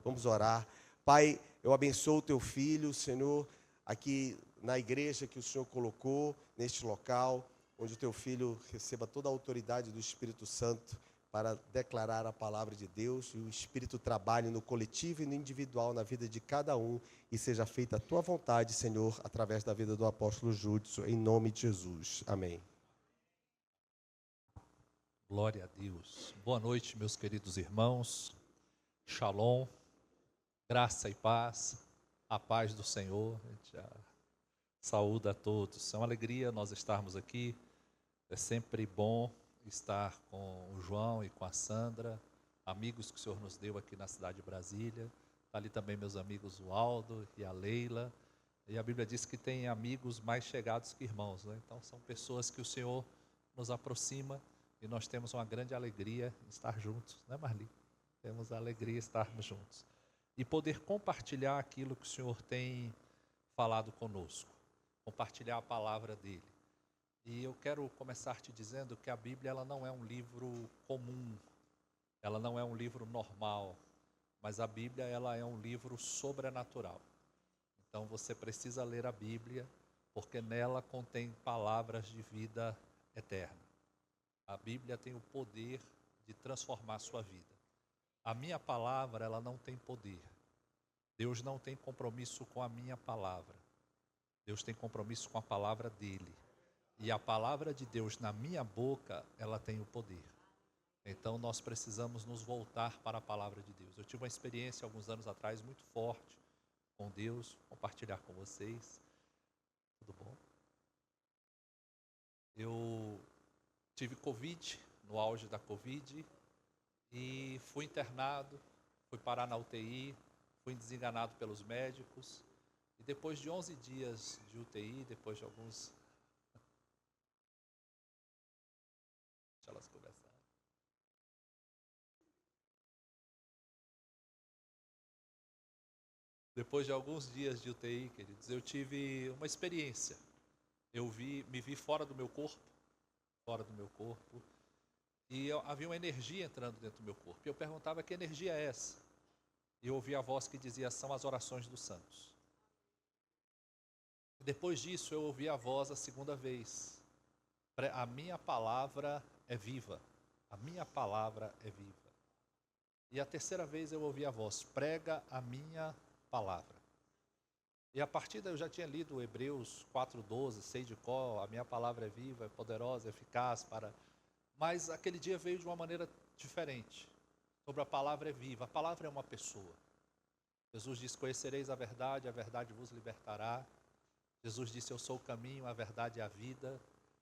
Vamos orar. Pai, eu abençoo o teu filho, Senhor, aqui na igreja que o Senhor colocou, neste local, onde o teu filho receba toda a autoridade do Espírito Santo para declarar a palavra de Deus e o Espírito trabalhe no coletivo e no individual, na vida de cada um, e seja feita a tua vontade, Senhor, através da vida do apóstolo Júdson, em nome de Jesus. Amém. Glória a Deus. Boa noite, meus queridos irmãos. Shalom, graça e paz, a paz do Senhor. A gente saúda a todos. É uma alegria nós estarmos aqui. É sempre bom estar com o João e com a Sandra, amigos que o Senhor nos deu aqui na cidade de Brasília. Está ali também meus amigos o Aldo e a Leila. E a Bíblia diz que tem amigos mais chegados que irmãos, né? Então são pessoas que o Senhor nos aproxima e nós temos uma grande alegria em estar juntos, né, Marli? Temos a alegria de estarmos juntos e poder compartilhar aquilo que o Senhor tem falado conosco, compartilhar a palavra dele. E eu quero começar te dizendo que a Bíblia ela não é um livro comum, ela não é um livro normal, mas a Bíblia ela é um livro sobrenatural. Então você precisa ler a Bíblia, porque nela contém palavras de vida eterna. A Bíblia tem o poder de transformar a sua vida. A minha palavra, ela não tem poder. Deus não tem compromisso com a minha palavra. Deus tem compromisso com a palavra dele. E a palavra de Deus na minha boca, ela tem o poder. Então nós precisamos nos voltar para a palavra de Deus. Eu tive uma experiência alguns anos atrás muito forte com Deus, compartilhar com vocês. Tudo bom? Eu tive Covid, no auge da Covid, e fui internado, fui parar na UTI, fui desenganado pelos médicos, e depois de 11 dias de UTI, depois de alguns... Deixa elas conversarem. Depois de alguns dias de UTI, queridos, eu tive uma experiência. Eu me vi fora do meu corpo, e havia uma energia entrando dentro do meu corpo. E eu perguntava: que energia é essa? E eu ouvi a voz que dizia: são as orações dos santos. E depois disso eu ouvi a voz a segunda vez: a minha palavra é viva. A minha palavra é viva. E a terceira vez eu ouvi a voz: prega a minha palavra. E a partir daí eu já tinha lido Hebreus 4:12, sei de cor, a minha palavra é viva, é poderosa, é eficaz para... Mas aquele dia veio de uma maneira diferente. Sobre a palavra é viva. A palavra é uma pessoa. Jesus disse: conhecereis a verdade vos libertará. Jesus disse: eu sou o caminho, a verdade e a vida.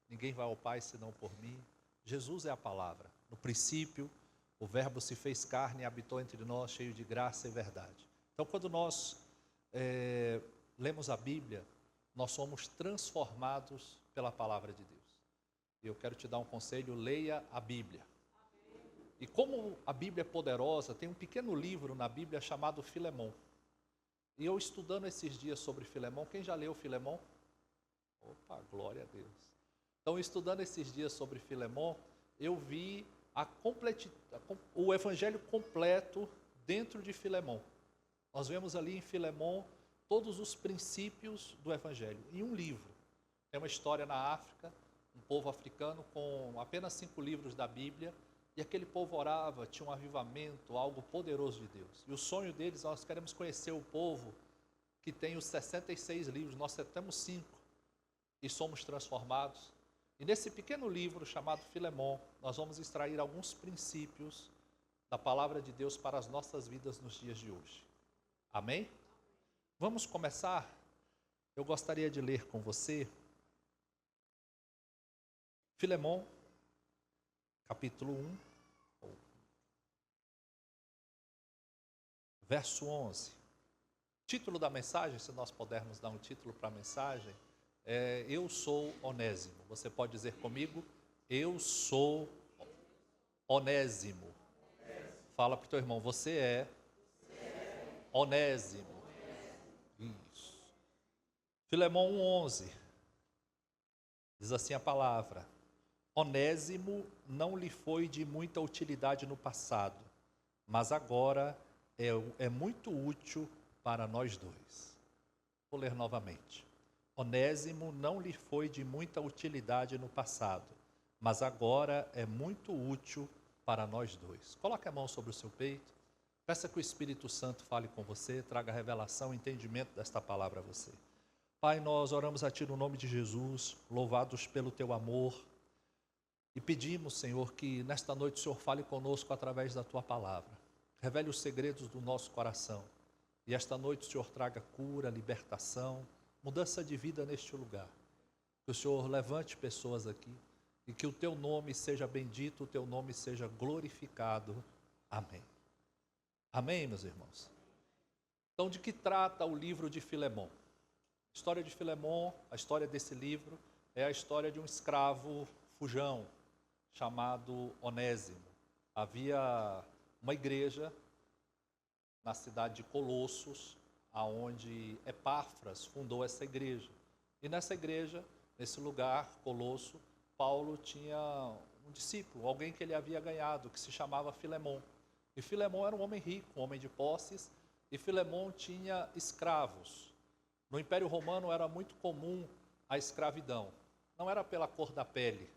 Ninguém vai ao Pai senão por mim. Jesus é a palavra. No princípio, o Verbo se fez carne e habitou entre nós, cheio de graça e verdade. Então, quando nós lemos a Bíblia, nós somos transformados pela palavra de Deus. E eu quero te dar um conselho: leia a Bíblia. E como a Bíblia é poderosa, tem um pequeno livro na Bíblia chamado Filemon. E eu estudando esses dias sobre Filemon, quem já leu Filemon? Opa, glória a Deus. Então, estudando esses dias sobre Filemon, eu vi o evangelho completo dentro de Filemon. Nós vemos ali em Filemon todos os princípios do evangelho, em um livro. Tem uma história na África, um povo africano com apenas 5 livros da Bíblia, e aquele povo orava, tinha um avivamento, algo poderoso de Deus. E o sonho deles: nós queremos conhecer o povo que tem os 66 livros, nós só temos 5, e somos transformados. E nesse pequeno livro chamado Filemon, nós vamos extrair alguns princípios da palavra de Deus para as nossas vidas nos dias de hoje. Amém? Vamos começar? Eu gostaria de ler com você Filemon, capítulo 1, verso 11. Título da mensagem, se nós pudermos dar um título para a mensagem, é Eu Sou Onésimo. Você pode dizer comigo: eu sou Onésimo. Fala para o teu irmão: você é Onésimo. Isso. Filemon 1:11. Diz assim a palavra: Onésimo não lhe foi de muita utilidade no passado, mas agora é muito útil para nós dois. Vou ler novamente. Onésimo não lhe foi de muita utilidade no passado, mas agora é muito útil para nós dois. Coloque a mão sobre o seu peito. Peça que o Espírito Santo fale com você, traga revelação e entendimento desta palavra a você. Pai, nós oramos a Ti no nome de Jesus, louvados pelo Teu amor, e pedimos, Senhor, que nesta noite o Senhor fale conosco através da Tua palavra. Revele os segredos do nosso coração. E esta noite o Senhor traga cura, libertação, mudança de vida neste lugar. Que o Senhor levante pessoas aqui e que o Teu nome seja bendito, o Teu nome seja glorificado. Amém. Amém, meus irmãos? Então, de que trata o livro de Filemon? A história de Filemon, a história desse livro, é a história de um escravo fujão chamado Onésimo. Havia uma igreja na cidade de Colossos, aonde Epáfras fundou essa igreja. E nessa igreja, nesse lugar, Colosso, Paulo tinha um discípulo, alguém que ele havia ganhado, que se chamava Filemon. E Filemon era um homem rico, um homem de posses, e Filemon tinha escravos. No Império Romano era muito comum a escravidão. Não era pela cor da pele,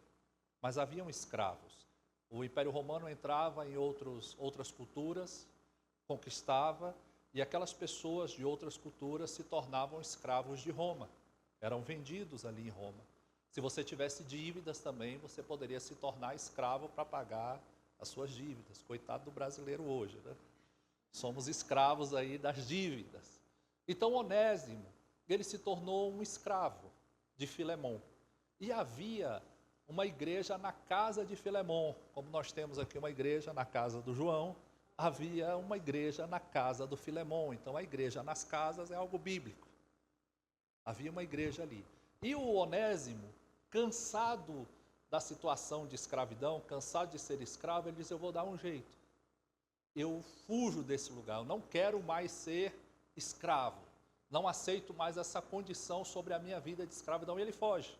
mas haviam escravos. O Império Romano entrava em outras culturas, conquistava, e aquelas pessoas de outras culturas se tornavam escravos de Roma. Eram vendidos ali em Roma. Se você tivesse dívidas também, você poderia se tornar escravo para pagar as suas dívidas. Coitado do brasileiro hoje, né? Somos escravos aí das dívidas. Então Onésimo, ele se tornou um escravo de Filemon. E havia uma igreja na casa de Filemon, como nós temos aqui uma igreja na casa do João, havia uma igreja na casa do Filemon. Então a igreja nas casas é algo bíblico. Havia uma igreja ali. E o Onésimo, cansado da situação de escravidão, cansado de ser escravo, ele diz: eu vou dar um jeito. Eu fujo desse lugar, eu não quero mais ser escravo. Não aceito mais essa condição sobre a minha vida de escravidão. E ele foge.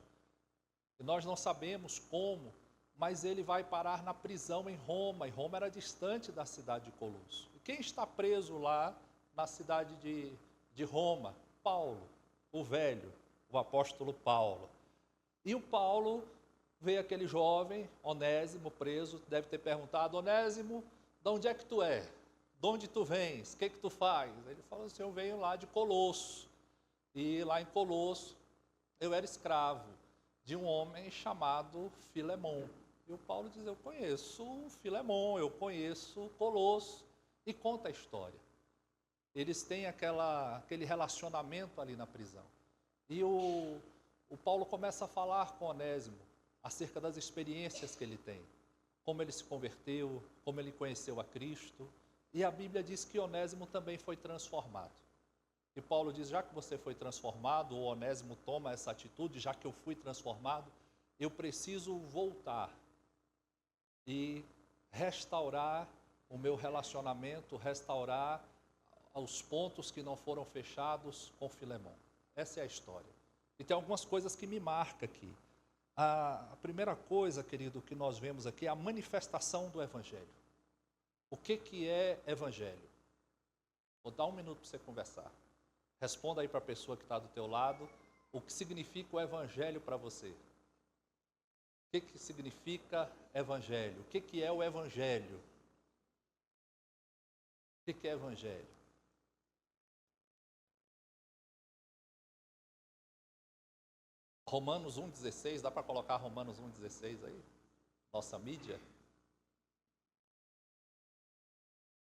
E nós não sabemos como, mas ele vai parar na prisão em Roma. E Roma era distante da cidade de Colosso. E quem está preso lá na cidade de Roma? Paulo, o velho, o apóstolo Paulo. E o Paulo vê aquele jovem, Onésimo, preso, deve ter perguntado: Onésimo, de onde é que tu é? De onde tu vens? O que tu faz? Ele falou assim: eu venho lá de Colosso. E lá em Colosso eu era escravo de um homem chamado Filemon. E o Paulo diz: eu conheço Filemon, eu conheço Colosso. E conta a história. Eles têm aquele relacionamento ali na prisão. E o Paulo começa a falar com Onésimo acerca das experiências que ele tem, como ele se converteu, como ele conheceu a Cristo. E a Bíblia diz que Onésimo também foi transformado. E Paulo diz: já que você foi transformado, o Onésimo toma essa atitude, já que eu fui transformado, eu preciso voltar e restaurar o meu relacionamento, restaurar os pontos que não foram fechados com Filemon. Essa é a história. E tem algumas coisas que me marcam aqui. A primeira coisa, querido, que nós vemos aqui é a manifestação do Evangelho. O que é Evangelho? Vou dar um minuto para você conversar. Responda aí para a pessoa que está do teu lado o que significa o Evangelho para você. O que significa Evangelho? O que é o Evangelho? O que é Evangelho? Romanos 1,16, dá para colocar Romanos 1,16 aí? Nossa mídia?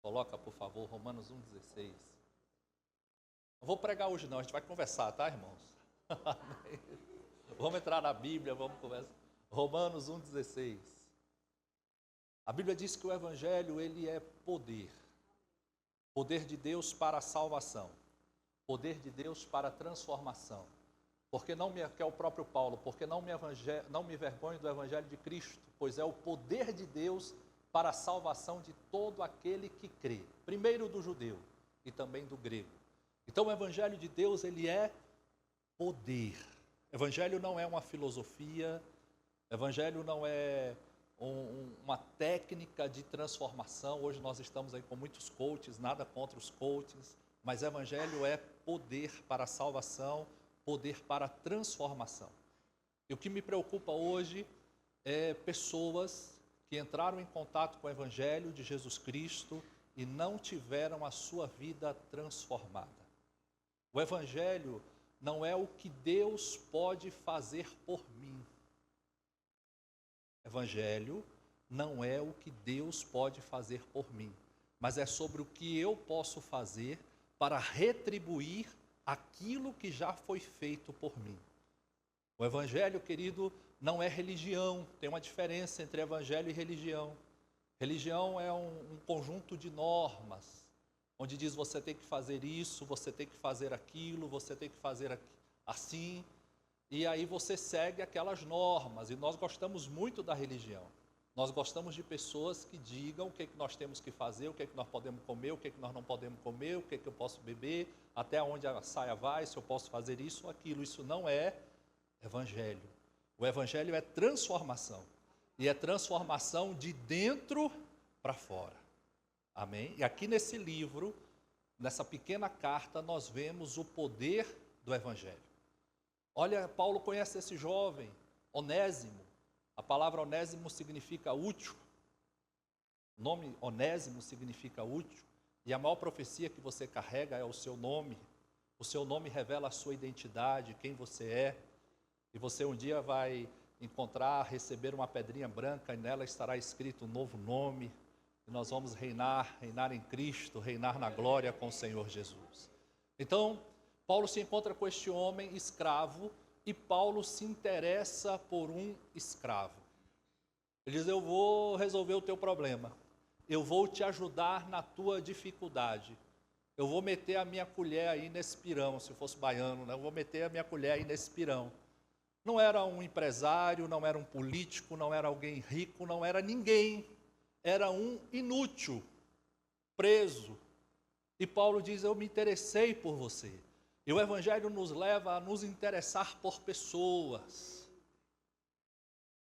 Coloca, por favor, Romanos 1,16. Não vou pregar hoje não, a gente vai conversar, tá, irmãos? Vamos entrar na Bíblia, vamos conversar. Romanos 1,16. A Bíblia diz que o Evangelho, ele é poder. Poder de Deus para a salvação. Poder de Deus para a transformação. Que é o próprio Paulo, porque não me envergonho do Evangelho de Cristo, pois é o poder de Deus para a salvação de todo aquele que crê. Primeiro do judeu e também do grego. Então o Evangelho de Deus, ele é poder. Evangelho não é uma filosofia, Evangelho não é uma técnica de transformação. Hoje nós estamos aí com muitos coaches, nada contra os coaches, mas evangelho é poder para a salvação, poder para a transformação. E o que me preocupa hoje é pessoas que entraram em contato com o evangelho de Jesus Cristo e não tiveram a sua vida transformada. O evangelho não é o que Deus pode fazer por mim. Evangelho não é o que Deus pode fazer por mim, mas é sobre o que eu posso fazer para retribuir aquilo que já foi feito por mim. O evangelho, querido, não é religião. Tem uma diferença entre evangelho e religião. Religião é um conjunto de normas, onde diz você tem que fazer isso, você tem que fazer aquilo, você tem que fazer assim, e aí você segue aquelas normas. E nós gostamos muito da religião. Nós gostamos de pessoas que digam o que nós temos que fazer, o que nós podemos comer, o que nós não podemos comer, o que eu posso beber, até onde a saia vai, se eu posso fazer isso ou aquilo. Isso não é evangelho. O evangelho é transformação. E é transformação de dentro para fora. Amém? E aqui nesse livro, nessa pequena carta, nós vemos o poder do evangelho. Olha, Paulo conhece esse jovem, Onésimo. A palavra Onésimo significa útil. O nome Onésimo significa útil. E a maior profecia que você carrega é o seu nome. O seu nome revela a sua identidade, quem você é. E você um dia vai encontrar, receber uma pedrinha branca e nela estará escrito um novo nome. E nós vamos reinar em Cristo, reinar na glória com o Senhor Jesus. Então, Paulo se encontra com este homem escravo e Paulo se interessa por um escravo. Ele diz, eu vou resolver o teu problema. Eu vou te ajudar na tua dificuldade. Eu vou meter a minha colher aí nesse pirão, se fosse baiano, né? Eu vou meter a minha colher aí nesse pirão. Não era um empresário, não era um político, não era alguém rico, não era ninguém. Era um inútil, preso. E Paulo diz, eu me interessei por você. E o evangelho nos leva a nos interessar por pessoas,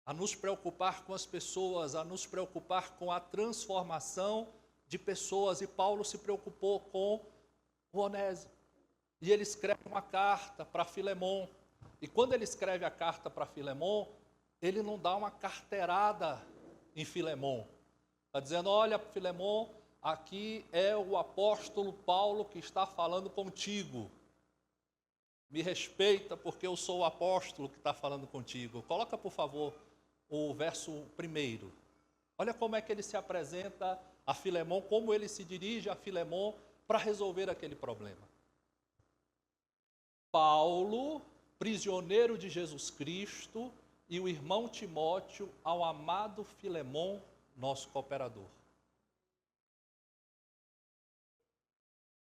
a nos preocupar com as pessoas, a nos preocupar com a transformação de pessoas. E Paulo se preocupou com o Onésimo. E ele escreve uma carta para Filemon. E quando ele escreve a carta para Filemon, ele não dá uma carteirada em Filemon. Está dizendo, olha, Filemon, aqui é o apóstolo Paulo que está falando contigo. Me respeita porque eu sou o apóstolo que está falando contigo. Coloca, por favor, o verso 1. Olha como é que ele se apresenta a Filemon, como ele se dirige a Filemon para resolver aquele problema. Paulo, prisioneiro de Jesus Cristo, e o irmão Timóteo ao amado Filemon, nosso cooperador.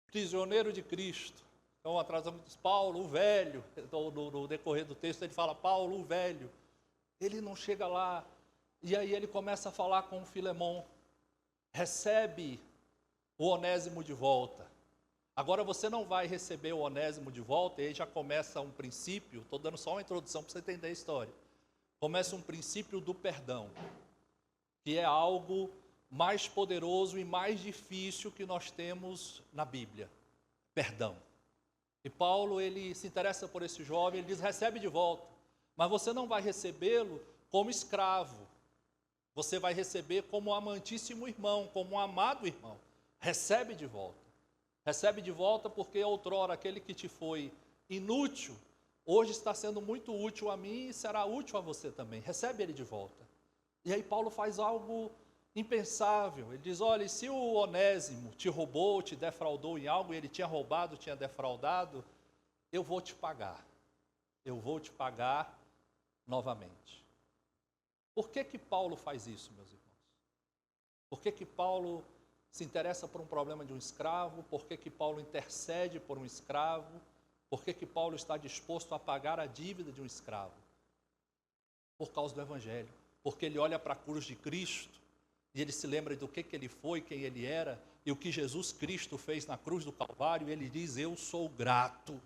Prisioneiro de Cristo. Então, atrás diz Paulo, o velho. No decorrer do texto, ele fala Paulo, o velho. Ele não chega lá. E aí ele começa a falar com o Filemon. Recebe o Onésimo de volta. Agora você não vai receber o Onésimo de volta, e aí já começa um princípio, estou dando só uma introdução para você entender a história. Começa um princípio do perdão, que é algo mais poderoso e mais difícil que nós temos na Bíblia. Perdão. E Paulo, ele se interessa por esse jovem, ele diz, recebe de volta. Mas você não vai recebê-lo como escravo. Você vai receber como um amantíssimo irmão, como um amado irmão. Recebe de volta. Recebe de volta porque outrora aquele que te foi inútil, hoje está sendo muito útil a mim e será útil a você também. Recebe ele de volta. E aí Paulo faz algo impensável. Ele diz, olha, se o Onésimo te roubou, te defraudou em algo, e ele tinha roubado, tinha defraudado, eu vou te pagar. Eu vou te pagar novamente. Por que que Paulo faz isso, meus irmãos? Por que que Paulo se interessa por um problema de um escravo? Por que que Paulo intercede por um escravo? Por que que Paulo está disposto a pagar a dívida de um escravo? Por causa do Evangelho. Porque ele olha para a cruz de Cristo e ele se lembra do que ele foi, quem ele era e o que Jesus Cristo fez na cruz do Calvário. E ele diz, eu sou grato.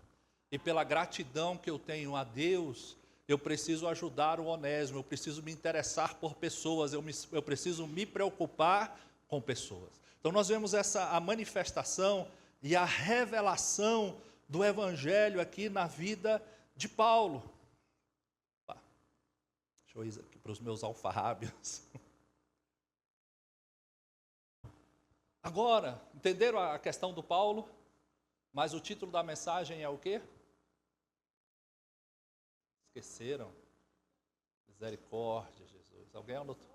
E pela gratidão que eu tenho a Deus, eu preciso ajudar o Onésimo, eu preciso me interessar por pessoas, eu preciso me preocupar com pessoas. Então nós vemos a manifestação e a revelação do Evangelho aqui na vida de Paulo. Deixa eu ir aqui para os meus alfarrábios. Agora, entenderam a questão do Paulo? Mas o título da mensagem é o quê? Esqueceram? Misericórdia, Jesus. Alguém anotou?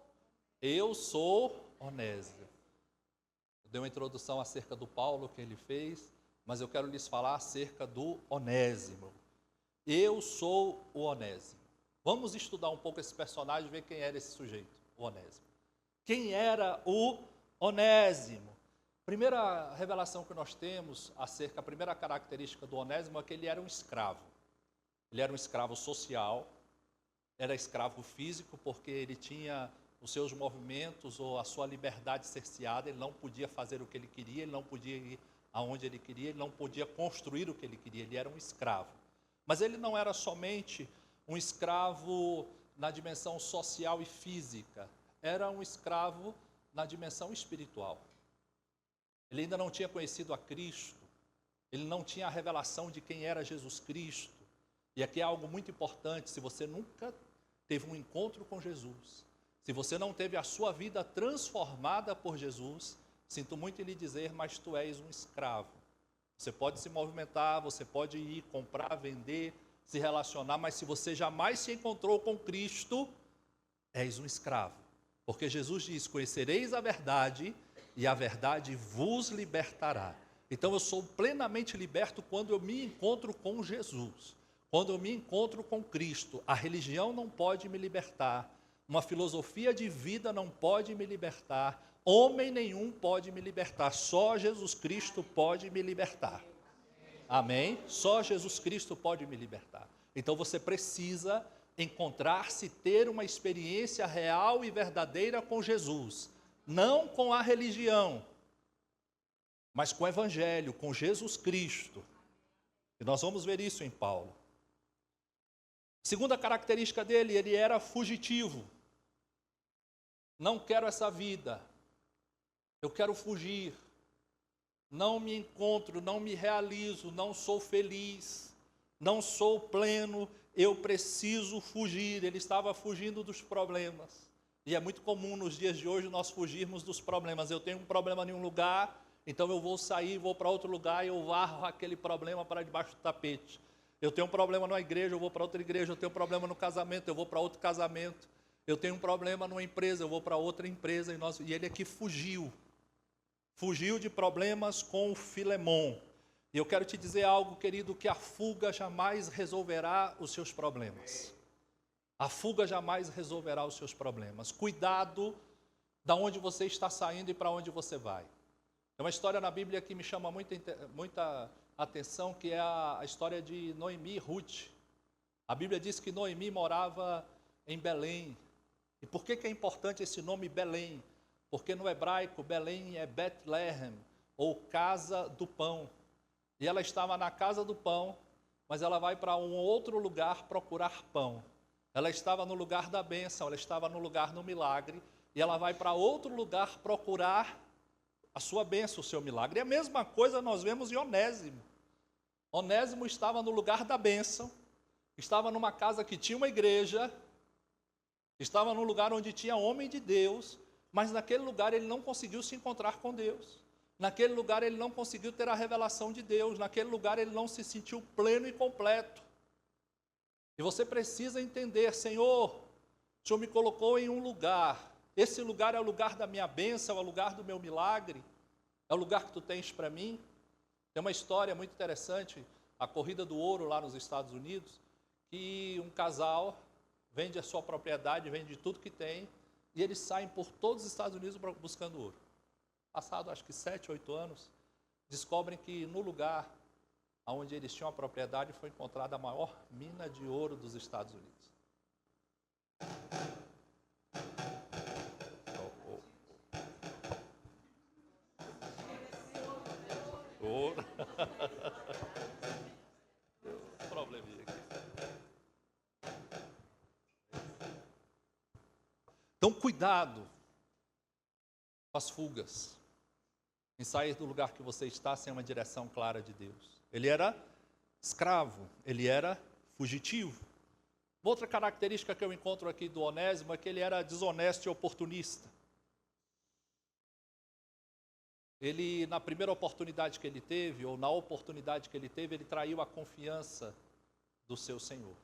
Eu sou Onésimo. Eu dei uma introdução acerca do Paulo que ele fez, mas eu quero lhes falar acerca do Onésimo. Eu sou o Onésimo. Vamos estudar um pouco esse personagem e ver quem era esse sujeito, o Onésimo. Quem era o Onésimo? Primeira revelação que nós temos acerca, a primeira característica do Onésimo é que ele era um escravo. Ele era um escravo social, era escravo físico porque ele tinha os seus movimentos ou a sua liberdade cerceada, ele não podia fazer o que ele queria, ele não podia ir aonde ele queria, ele não podia construir o que ele queria, ele era um escravo. Mas ele não era somente um escravo na dimensão social e física, era um escravo na dimensão espiritual. Ele ainda não tinha conhecido a Cristo, ele não tinha a revelação de quem era Jesus Cristo. E aqui é algo muito importante: se você nunca teve um encontro com Jesus, se você não teve a sua vida transformada por Jesus, sinto muito em lhe dizer, mas tu és um escravo. Você pode se movimentar, você pode ir comprar, vender, se relacionar, mas se você jamais se encontrou com Cristo, és um escravo. Porque Jesus diz: conhecereis a verdade e a verdade vos libertará. Então eu sou plenamente liberto quando eu me encontro com Jesus, quando eu me encontro com Cristo. A religião não pode me libertar, uma filosofia de vida não pode me libertar, homem nenhum pode me libertar, só Jesus Cristo pode me libertar. Amém? Só Jesus Cristo pode me libertar. Então você precisa encontrar-se, ter uma experiência real e verdadeira com Jesus. Não com a religião, mas com o Evangelho, com Jesus Cristo. E nós vamos ver isso em Paulo. Segunda característica dele, ele era fugitivo. Não quero essa vida, eu quero fugir. Não me encontro, não me realizo, não sou feliz, não sou pleno, eu preciso fugir. Ele estava fugindo dos problemas. E é muito comum nos dias de hoje nós fugirmos dos problemas. Eu tenho um problema em um lugar, então eu vou sair, vou para outro lugar e eu varro aquele problema para debaixo do tapete. Eu tenho um problema numa igreja, eu vou para outra igreja. Eu tenho um problema no casamento, eu vou para outro casamento. Eu tenho um problema numa empresa, eu vou para outra empresa. E ele aqui fugiu de problemas com o Filemon. E eu quero te dizer algo, querido, que a fuga jamais resolverá os seus problemas. A fuga jamais resolverá os seus problemas. Cuidado de onde você está saindo e para onde você vai. Tem uma história na Bíblia que me chama muita atenção, que é a história de Noemi e Ruth. A Bíblia diz que Noemi morava em Belém. E por que é importante esse nome Belém? Porque no hebraico Belém é Betlehem, ou casa do pão. E ela estava na casa do pão, mas ela vai para um outro lugar procurar pão. Ela estava no lugar da bênção, ela estava no lugar do milagre, e ela vai para outro lugar procurar a sua bênção, o seu milagre. E a mesma coisa nós vemos em Onésimo. Onésimo estava no lugar da bênção, estava numa casa que tinha uma igreja, estava num lugar onde tinha homem de Deus, mas naquele lugar ele não conseguiu se encontrar com Deus. Naquele lugar ele não conseguiu ter a revelação de Deus. Naquele lugar ele não se sentiu pleno e completo. E você precisa entender: Senhor, o Senhor me colocou em um lugar. Esse lugar é o lugar da minha bênção, é o lugar do meu milagre, é o lugar que tu tens para mim. Tem uma história muito interessante, a corrida do ouro lá nos Estados Unidos, que um casal vende a sua propriedade, vende tudo que tem, e eles saem por todos os Estados Unidos buscando ouro. Passado acho que 7, 8 anos, descobrem que no lugar onde eles tinham a propriedade foi encontrada a maior mina de ouro dos Estados Unidos. Ouro. Deu um probleminha aqui. Então, cuidado com as fugas, em sair do lugar que você está sem uma direção clara de Deus. Ele era escravo, ele era fugitivo. Outra característica que eu encontro aqui do Onésimo é que ele era desonesto e oportunista. Ele, na primeira oportunidade que ele teve, ou na oportunidade que ele teve, ele traiu a confiança do seu senhor.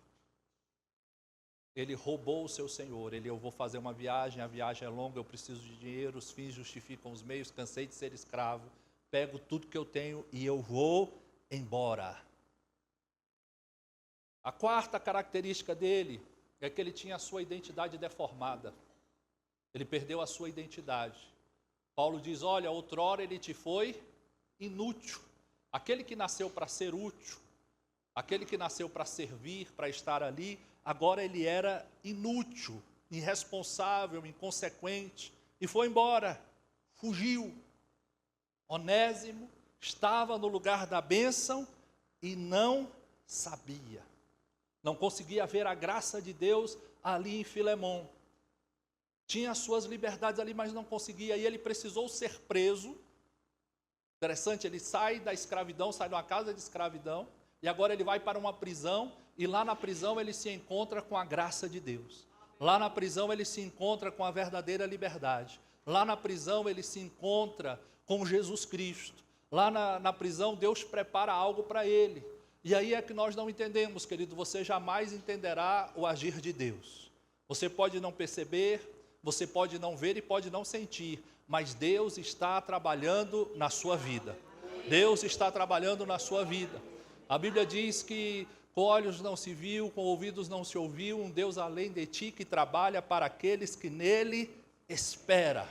Ele roubou o seu senhor. Eu vou fazer uma viagem, a viagem é longa, eu preciso de dinheiro, os fins justificam os meios, cansei de ser escravo, pego tudo que eu tenho e eu vou embora. A quarta característica dele é que ele tinha a sua identidade deformada. Ele perdeu a sua identidade. Paulo diz, olha, outrora ele te foi inútil. Aquele que nasceu para ser útil, aquele que nasceu para servir, para estar ali, agora ele era inútil, irresponsável, inconsequente, e foi embora, fugiu. Onésimo estava no lugar da bênção e não sabia. Não conseguia ver a graça de Deus ali em Filemon. Tinha as suas liberdades ali, mas não conseguia, e ele precisou ser preso. Interessante, ele sai da escravidão, sai de uma casa de escravidão, e agora ele vai para uma prisão, e lá na prisão ele se encontra com a graça de Deus. Lá na prisão ele se encontra com a verdadeira liberdade. Lá na prisão ele se encontra com Jesus Cristo. Lá na prisão Deus prepara algo para ele. E aí é que nós não entendemos, querido, você jamais entenderá o agir de Deus. Você pode não perceber, você pode não ver e pode não sentir, mas Deus está trabalhando na sua vida. Deus está trabalhando na sua vida. A Bíblia diz que com olhos não se viu, com ouvidos não se ouviu, um Deus além de ti que trabalha para aqueles que nele espera.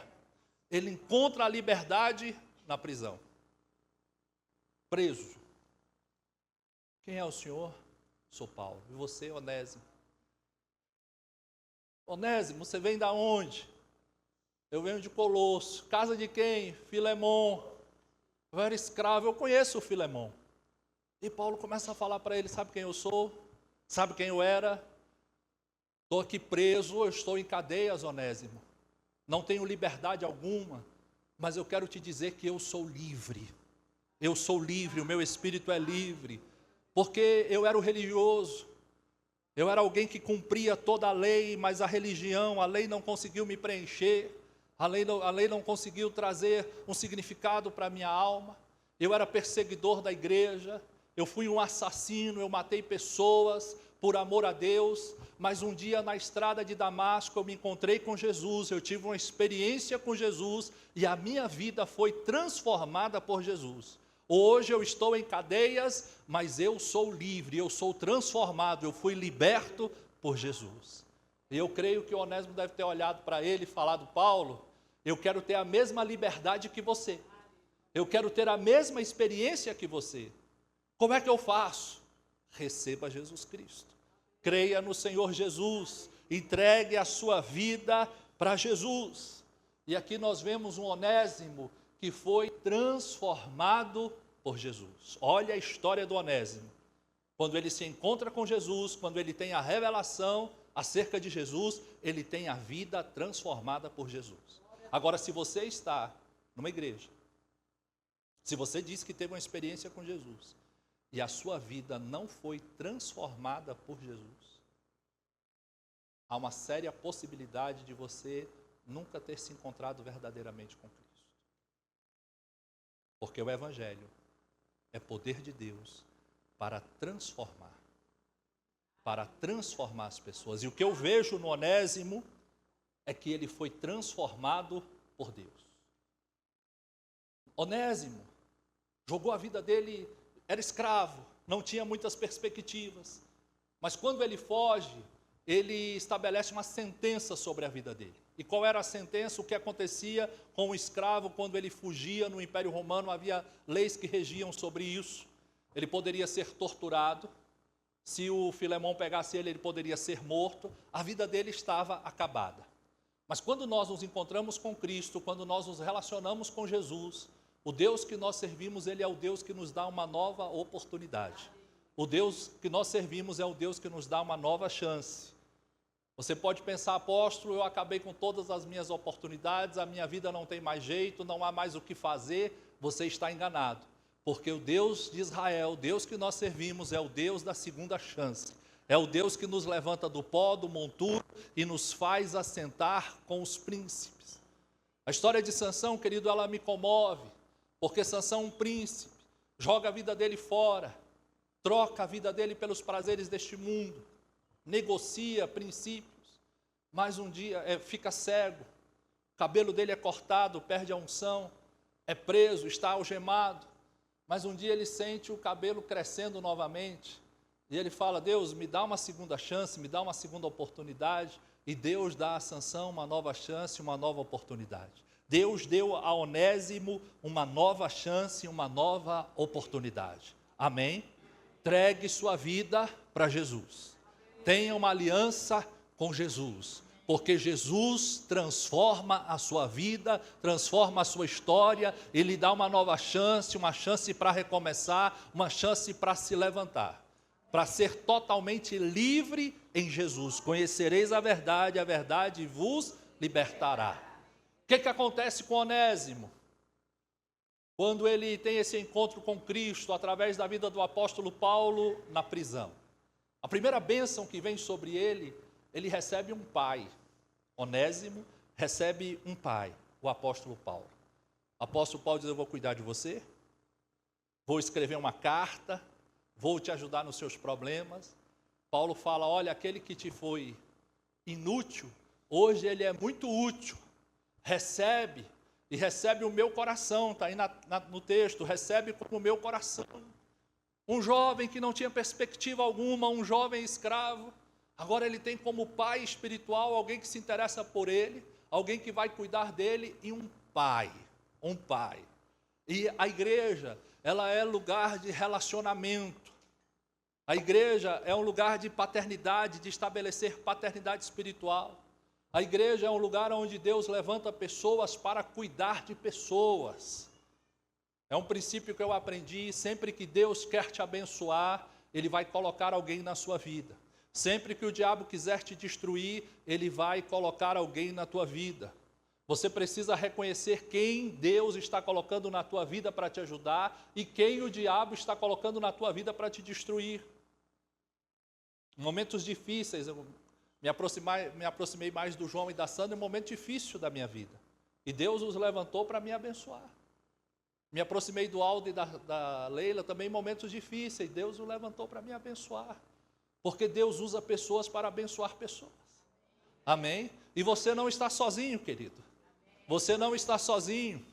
Ele encontra a liberdade na prisão. Preso. Quem é o senhor? Sou Paulo. E você, Onésimo? Onésimo, você vem da onde? Eu venho de Colosso. Casa de quem? Filemon. Eu era escravo, eu conheço o Filemon. E Paulo começa a falar para ele, sabe quem eu sou? Sabe quem eu era? Estou aqui preso, eu estou em cadeias, Onésimo. Não tenho liberdade alguma, mas eu quero te dizer que eu sou livre. Eu sou livre, o meu espírito é livre. Porque eu era o religioso. Eu era alguém que cumpria toda a lei, mas a religião, a lei não conseguiu me preencher. A lei não conseguiu trazer um significado para a minha alma. Eu era perseguidor da igreja. Eu fui um assassino, eu matei pessoas por amor a Deus, mas um dia na estrada de Damasco eu me encontrei com Jesus, eu tive uma experiência com Jesus e a minha vida foi transformada por Jesus. Hoje eu estou em cadeias, mas eu sou livre, eu sou transformado, eu fui liberto por Jesus. E eu creio que o Onésimo deve ter olhado para ele e falado, Paulo, eu quero ter a mesma liberdade que você, eu quero ter a mesma experiência que você. Como é que eu faço? Receba Jesus Cristo. Creia no Senhor Jesus. Entregue a sua vida para Jesus. E aqui nós vemos um Onésimo que foi transformado por Jesus. Olha a história do Onésimo. Quando ele se encontra com Jesus, quando ele tem a revelação acerca de Jesus, ele tem a vida transformada por Jesus. Agora, se você está numa igreja, se você diz que teve uma experiência com Jesus, e a sua vida não foi transformada por Jesus, há uma séria possibilidade de você nunca ter se encontrado verdadeiramente com Cristo. Porque o Evangelho é poder de Deus para transformar as pessoas. E o que eu vejo no Onésimo é que ele foi transformado por Deus. Onésimo jogou a vida dele. Era escravo, não tinha muitas perspectivas, mas quando ele foge, ele estabelece uma sentença sobre a vida dele. E qual era a sentença? O que acontecia com o escravo quando ele fugia no Império Romano? Havia leis que regiam sobre isso. Ele poderia ser torturado, se o Filemon pegasse ele, ele poderia ser morto. A vida dele estava acabada. Mas quando nós nos encontramos com Cristo, quando nós nos relacionamos com Jesus, o Deus que nós servimos, Ele é o Deus que nos dá uma nova oportunidade. O Deus que nós servimos é o Deus que nos dá uma nova chance. Você pode pensar, apóstolo, eu acabei com todas as minhas oportunidades, a minha vida não tem mais jeito, não há mais o que fazer. Você está enganado, porque o Deus de Israel, o Deus que nós servimos, é o Deus da segunda chance. É o Deus que nos levanta do pó, do monturo e nos faz assentar com os príncipes. A história de Sansão, querido, ela me comove, porque Sansão é um príncipe, joga a vida dele fora, troca a vida dele pelos prazeres deste mundo, negocia princípios, mas um dia fica cego, o cabelo dele é cortado, perde a unção, é preso, está algemado, mas um dia ele sente o cabelo crescendo novamente, e ele fala, Deus, me dá uma segunda chance, me dá uma segunda oportunidade, e Deus dá a Sansão uma nova chance, uma nova oportunidade. Deus deu a Onésimo uma nova chance, uma nova oportunidade. Amém? Entregue sua vida para Jesus. Tenha uma aliança com Jesus, porque Jesus transforma a sua vida, transforma a sua história, e lhe dá uma nova chance, uma chance para recomeçar, uma chance para se levantar, para ser totalmente livre em Jesus. Conhecereis a verdade vos libertará. O que acontece com Onésimo? Quando ele tem esse encontro com Cristo, através da vida do apóstolo Paulo na prisão. A primeira bênção que vem sobre ele recebe um pai. Onésimo recebe um pai, o apóstolo Paulo. O apóstolo Paulo diz, eu vou cuidar de você, vou escrever uma carta, vou te ajudar nos seus problemas. Paulo fala, olha, aquele que te foi inútil, hoje ele é muito útil. Recebe, e recebe o meu coração, está aí no texto, recebe como o meu coração. Um jovem que não tinha perspectiva alguma, um jovem escravo, agora ele tem como pai espiritual alguém que se interessa por ele, alguém que vai cuidar dele, e um pai. E a igreja, ela é lugar de relacionamento. A igreja é um lugar de paternidade, de estabelecer paternidade espiritual. A igreja é um lugar onde Deus levanta pessoas para cuidar de pessoas. É um princípio que eu aprendi, sempre que Deus quer te abençoar, Ele vai colocar alguém na sua vida. Sempre que o diabo quiser te destruir, ele vai colocar alguém na tua vida. Você precisa reconhecer quem Deus está colocando na tua vida para te ajudar e quem o diabo está colocando na tua vida para te destruir. Em momentos difíceis, eu me aproximei mais do João e da Sandra em um momento difícil da minha vida. E Deus os levantou para me abençoar. Me aproximei do Aldo e da Leila também em momentos difíceis. Deus os levantou para me abençoar. Porque Deus usa pessoas para abençoar pessoas. Amém? E você não está sozinho, querido. Você não está sozinho.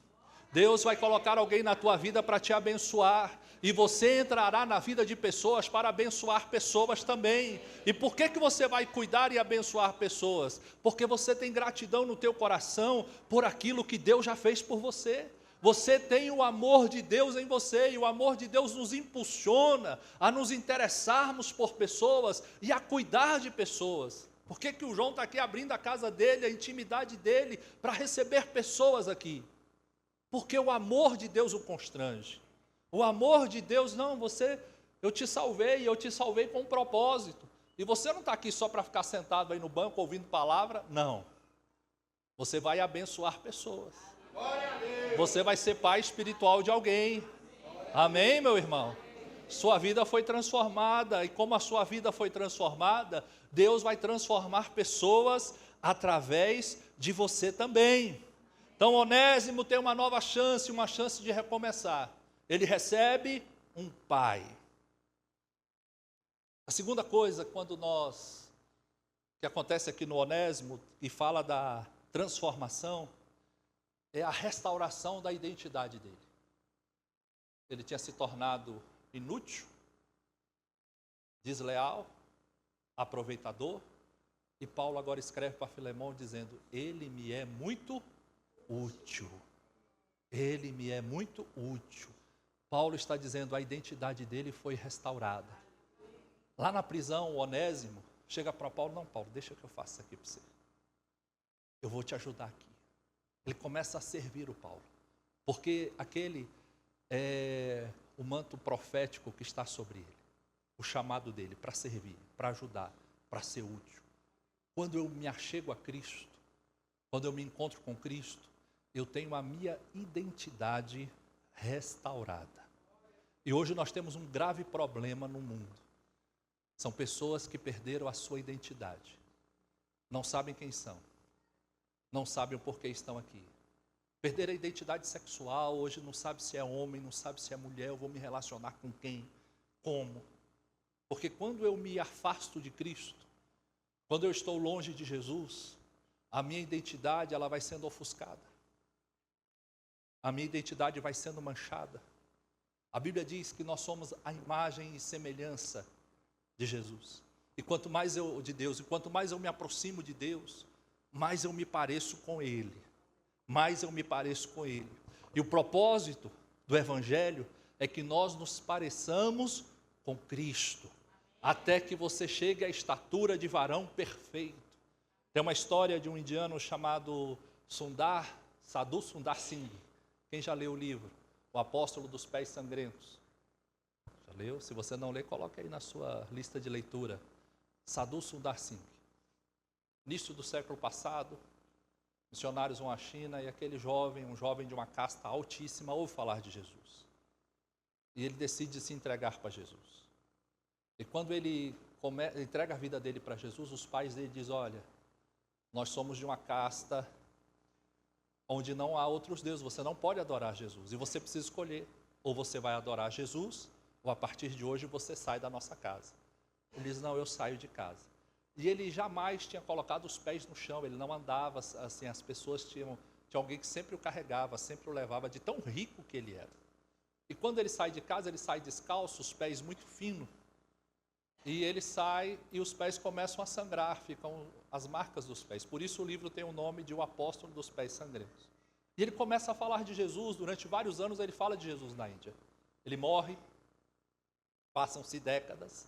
Deus vai colocar alguém na tua vida para te abençoar. E você entrará na vida de pessoas para abençoar pessoas também. E por que você vai cuidar e abençoar pessoas? Porque você tem gratidão no teu coração por aquilo que Deus já fez por você. Você tem o amor de Deus em você, e o amor de Deus nos impulsiona a nos interessarmos por pessoas e a cuidar de pessoas. Por que o João está aqui abrindo a casa dele, a intimidade dele, para receber pessoas aqui? Porque o amor de Deus o constrange. O amor de Deus, não, eu te salvei com um propósito. E você não está aqui só para ficar sentado aí no banco ouvindo palavra, não. Você vai abençoar pessoas. Você vai ser pai espiritual de alguém. Amém, meu irmão? Sua vida foi transformada, e como a sua vida foi transformada, Deus vai transformar pessoas através de você também. Então, Onésimo tem uma nova chance, uma chance de recomeçar. Ele recebe um pai. A segunda coisa, que acontece aqui no Onésimo, e fala da transformação, é a restauração da identidade dele. Ele tinha se tornado inútil, desleal, aproveitador, e Paulo agora escreve para Filemão dizendo, ele me é muito útil. Ele me é muito útil. Paulo está dizendo, a identidade dele foi restaurada. Lá na prisão, o Onésimo chega para Paulo, não, Paulo, deixa que eu faça isso aqui para você. Eu vou te ajudar aqui. Ele começa a servir o Paulo, porque aquele é o manto profético que está sobre ele, o chamado dele para servir, para ajudar, para ser útil. Quando eu me achego a Cristo, quando eu me encontro com Cristo, eu tenho a minha identidade restaurada. E hoje nós temos um grave problema no mundo. São pessoas que perderam a sua identidade. Não sabem quem são. Não sabem o porquê estão aqui. Perderam a identidade sexual, hoje não sabe se é homem, não sabe se é mulher, eu vou me relacionar com quem, como. Porque quando eu me afasto de Cristo, quando eu estou longe de Jesus, a minha identidade ela vai sendo ofuscada. A minha identidade vai sendo manchada. A Bíblia diz que nós somos a imagem e semelhança de Jesus. E quanto mais eu me aproximo de Deus, mais eu me pareço com Ele. Mais eu me pareço com Ele. E o propósito do Evangelho é que nós nos pareçamos com Cristo, até que você chegue à estatura de varão perfeito. Tem uma história de um indiano chamado Sadhu Sundar Singh. Quem já leu o livro? O Apóstolo dos Pés Sangrentos. Já leu? Se você não lê, coloque aí na sua lista de leitura. Sadhu Sundar Singh. Início do século passado, missionários vão à China e aquele jovem, um jovem de uma casta altíssima, ouve falar de Jesus. E ele decide se entregar para Jesus. E quando ele entrega a vida dele para Jesus, os pais dele dizem, olha, nós somos de uma casta onde não há outros deuses, você não pode adorar Jesus. E você precisa escolher, ou você vai adorar Jesus, ou a partir de hoje você sai da nossa casa. Ele diz, não, eu saio de casa. E ele jamais tinha colocado os pés no chão, ele não andava assim, as pessoas tinha alguém que sempre o carregava, sempre o levava, de tão rico que ele era. E quando ele sai de casa, ele sai descalço, os pés muito finos. E ele sai e os pés começam a sangrar, ficam as marcas dos pés. Por isso o livro tem o nome de O Apóstolo dos Pés Sangrentos. E ele começa a falar de Jesus, durante vários anos ele fala de Jesus na Índia. Ele morre, passam-se décadas,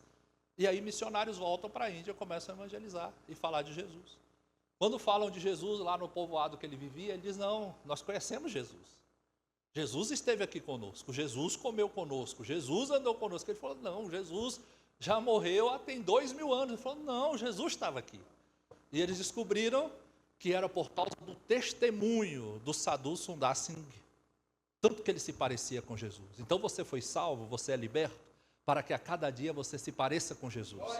e aí missionários voltam para a Índia e começam a evangelizar e falar de Jesus. Quando falam de Jesus lá no povoado que ele vivia, ele diz, não, nós conhecemos Jesus. Jesus esteve aqui conosco, Jesus comeu conosco, Jesus andou conosco. Ele falou, não, Jesus já morreu há tem 2000 anos. Ele falou, não, Jesus estava aqui. E eles descobriram que era por causa do testemunho do Sadhu Sundar Singh. Tanto que ele se parecia com Jesus. Então você foi salvo, você é liberto, para que a cada dia você se pareça com Jesus.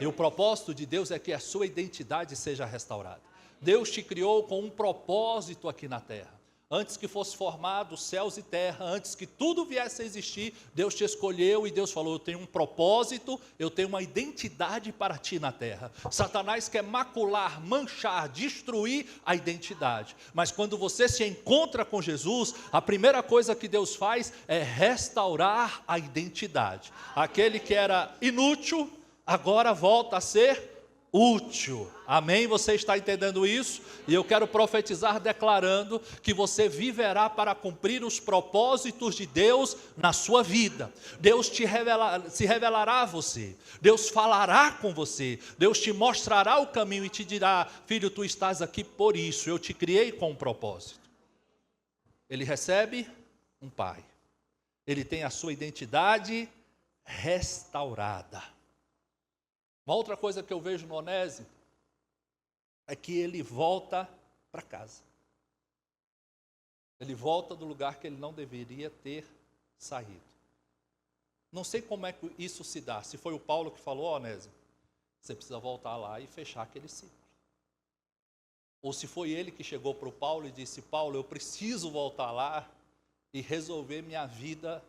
E o propósito de Deus é que a sua identidade seja restaurada. Deus te criou com um propósito aqui na terra. Antes que fosse formado céus e terra, antes que tudo viesse a existir, Deus te escolheu e Deus falou, eu tenho um propósito, eu tenho uma identidade para ti na terra. Satanás quer macular, manchar, destruir a identidade. Mas quando você se encontra com Jesus, a primeira coisa que Deus faz é restaurar a identidade. Aquele que era inútil, agora volta a ser útil. Amém? Você está entendendo isso? E eu quero profetizar declarando que você viverá para cumprir os propósitos de Deus na sua vida. Deus se revelará a você. Deus falará com você. Deus te mostrará o caminho e te dirá, filho, tu estás aqui por isso. Eu te criei com um propósito. Ele recebe um pai. Ele tem a sua identidade restaurada. Uma outra coisa que eu vejo no Onésimo é que ele volta para casa. Ele volta do lugar que ele não deveria ter saído. Não sei como é que isso se dá. Se foi o Paulo que falou, Onésimo, você precisa voltar lá e fechar aquele ciclo. Ou se foi ele que chegou para o Paulo e disse, Paulo, eu preciso voltar lá e resolver minha vida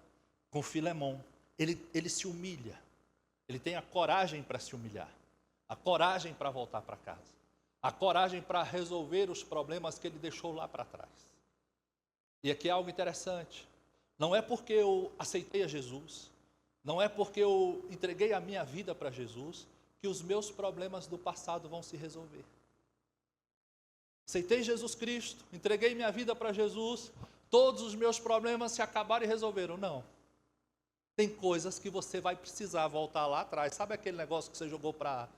com Filemon. Ele se humilha. Ele tem a coragem para se humilhar, a coragem para voltar para casa, a coragem para resolver os problemas que ele deixou lá para trás. E aqui é algo interessante, não é porque eu aceitei a Jesus, não é porque eu entreguei a minha vida para Jesus, que os meus problemas do passado vão se resolver. Aceitei Jesus Cristo, entreguei minha vida para Jesus, todos os meus problemas se acabaram e resolveram. Não. Tem coisas que você vai precisar voltar lá atrás. Sabe aquele negócio que você jogou para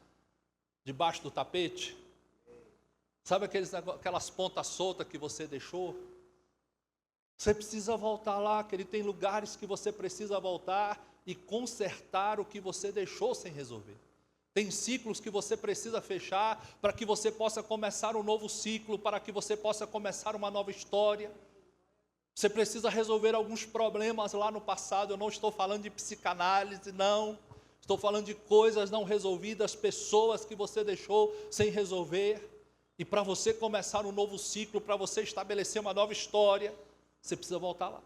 debaixo do tapete? Sabe aquelas pontas soltas que você deixou? Você precisa voltar lá, que ele tem lugares que você precisa voltar e consertar o que você deixou sem resolver. Tem ciclos que você precisa fechar para que você possa começar um novo ciclo, para que você possa começar uma nova história. Você precisa resolver alguns problemas lá no passado. Eu não estou falando de psicanálise, não. Estou falando de coisas não resolvidas, pessoas que você deixou sem resolver. E para você começar um novo ciclo, para você estabelecer uma nova história, você precisa voltar lá.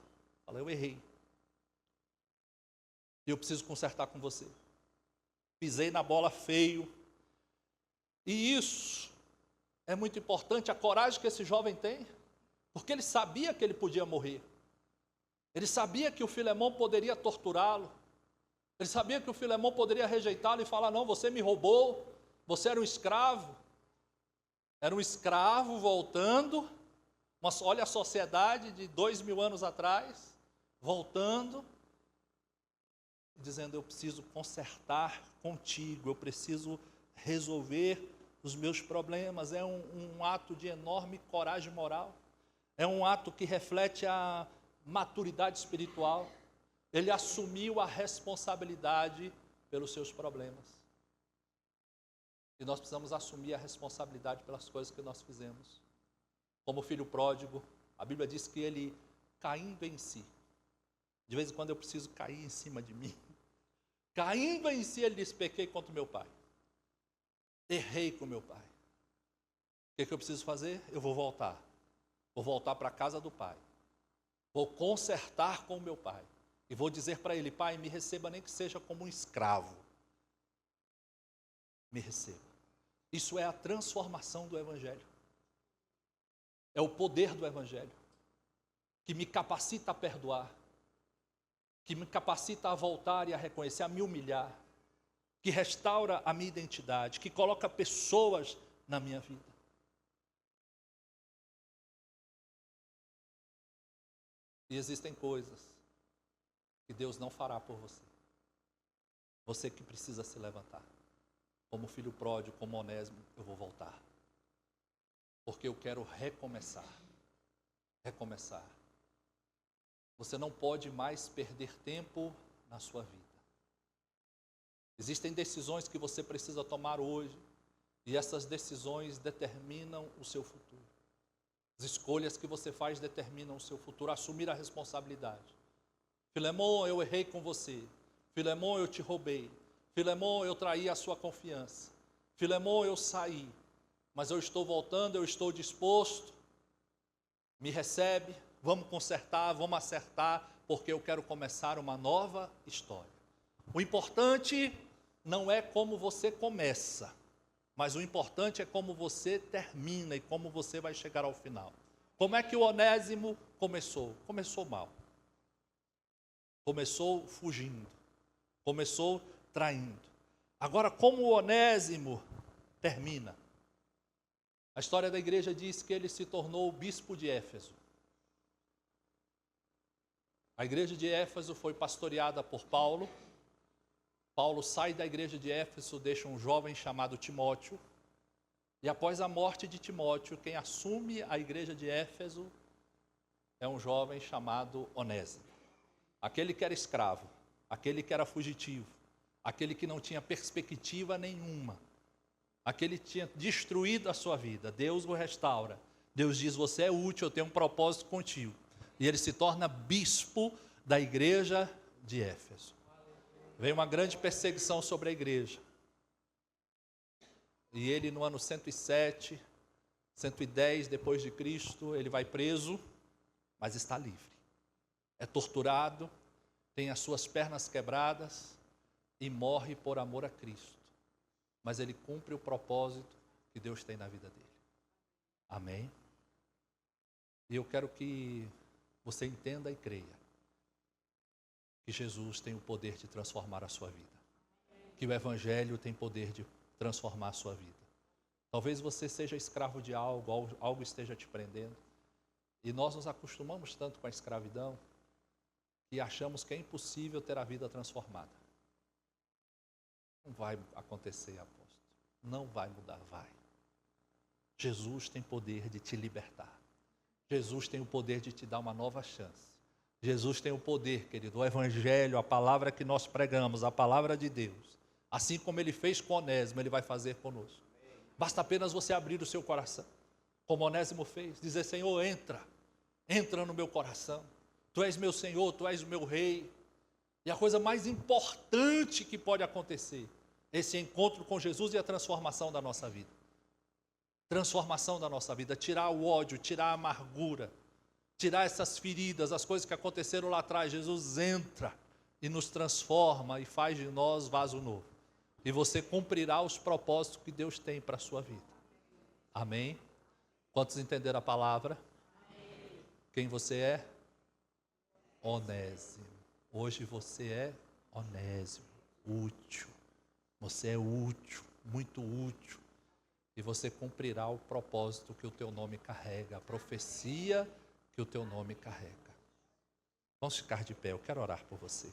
Fala, eu errei. E eu preciso consertar com você. Pisei na bola feio. E isso é muito importante, a coragem que esse jovem tem. Porque ele sabia que ele podia morrer. Ele sabia que o Filemão poderia torturá-lo. Ele sabia que o Filemão poderia rejeitá-lo e falar, não, você me roubou, você era um escravo. Era um escravo voltando, olha a sociedade de 2000 anos atrás, voltando, dizendo, eu preciso consertar contigo, eu preciso resolver os meus problemas. É um ato de enorme coragem moral. É um ato que reflete a maturidade espiritual. Ele assumiu a responsabilidade pelos seus problemas. E nós precisamos assumir a responsabilidade pelas coisas que nós fizemos. Como o filho pródigo, a Bíblia diz que ele, caindo em si, de vez em quando eu preciso cair em cima de mim. Caindo em si, ele disse, pequei contra o meu pai. Errei com o meu pai. O que eu preciso fazer? Eu vou voltar. Vou voltar para a casa do pai. Vou consertar com o meu pai. E vou dizer para ele, pai, me receba nem que seja como um escravo. Me receba. Isso é a transformação do Evangelho. É o poder do Evangelho. Que me capacita a perdoar. Que me capacita a voltar e a reconhecer, a me humilhar. Que restaura a minha identidade. Que coloca pessoas na minha vida. E existem coisas que Deus não fará por você. Você que precisa se levantar. Como filho pródigo, como Onésimo, eu vou voltar. Porque eu quero recomeçar. Recomeçar. Você não pode mais perder tempo na sua vida. Existem decisões que você precisa tomar hoje. E essas decisões determinam o seu futuro. As escolhas que você faz determinam o seu futuro. Assumir a responsabilidade. Filemão, eu errei com você. Filemão, eu te roubei. Filemão, eu traí a sua confiança. Filemão, eu saí. Mas eu estou voltando, eu estou disposto. Me recebe, vamos consertar, vamos acertar, porque eu quero começar uma nova história. O importante não é como você começa. Mas o importante é como você termina e como você vai chegar ao final. Como é que o Onésimo começou? Começou mal. Começou fugindo. Começou traindo. Agora, como o Onésimo termina? A história da igreja diz que ele se tornou o bispo de Éfeso. A igreja de Éfeso foi pastoreada por Paulo. Paulo sai da igreja de Éfeso, deixa um jovem chamado Timóteo. E após a morte de Timóteo, quem assume a igreja de Éfeso é um jovem chamado Onésimo. Aquele que era escravo, aquele que era fugitivo, aquele que não tinha perspectiva nenhuma, aquele que tinha destruído a sua vida. Deus o restaura. Deus diz, você é útil, eu tenho um propósito contigo. E ele se torna bispo da igreja de Éfeso. Veio uma grande perseguição sobre a igreja. E ele no ano 107, 110 depois de Cristo, ele vai preso, mas está livre. É torturado, tem as suas pernas quebradas e morre por amor a Cristo. Mas ele cumpre o propósito que Deus tem na vida dele. Amém? E eu quero que você entenda e creia que Jesus tem o poder de transformar a sua vida. Que o Evangelho tem poder de transformar a sua vida. Talvez você seja escravo de algo esteja te prendendo. E nós nos acostumamos tanto com a escravidão que achamos que é impossível ter a vida transformada. Não vai acontecer, apóstolo. Não vai mudar, vai. Jesus tem poder de te libertar. Jesus tem o poder de te dar uma nova chance. Jesus tem o poder, querido, o Evangelho, a palavra que nós pregamos, a palavra de Deus, Assim como Ele fez com Onésimo, Ele vai fazer conosco. Basta apenas você abrir o seu coração, como Onésimo fez, dizer: Senhor, entra no meu coração. Tu és meu Senhor, Tu és o meu Rei. E a coisa mais importante que pode acontecer, esse encontro com Jesus e a transformação da nossa vida. Transformação da nossa vida, tirar o ódio, tirar a amargura, tirar essas feridas, as coisas que aconteceram lá atrás. Jesus entra e nos transforma e faz de nós vaso novo. E você cumprirá os propósitos que Deus tem para a sua vida. Amém? Quantos entenderam a palavra? Quem você é? Onésimo. Hoje você é Onésimo, útil. Você é útil, muito útil. E você cumprirá o propósito que o teu nome carrega, a profecia que o teu nome carrega. Vamos ficar de pé, eu quero orar por você.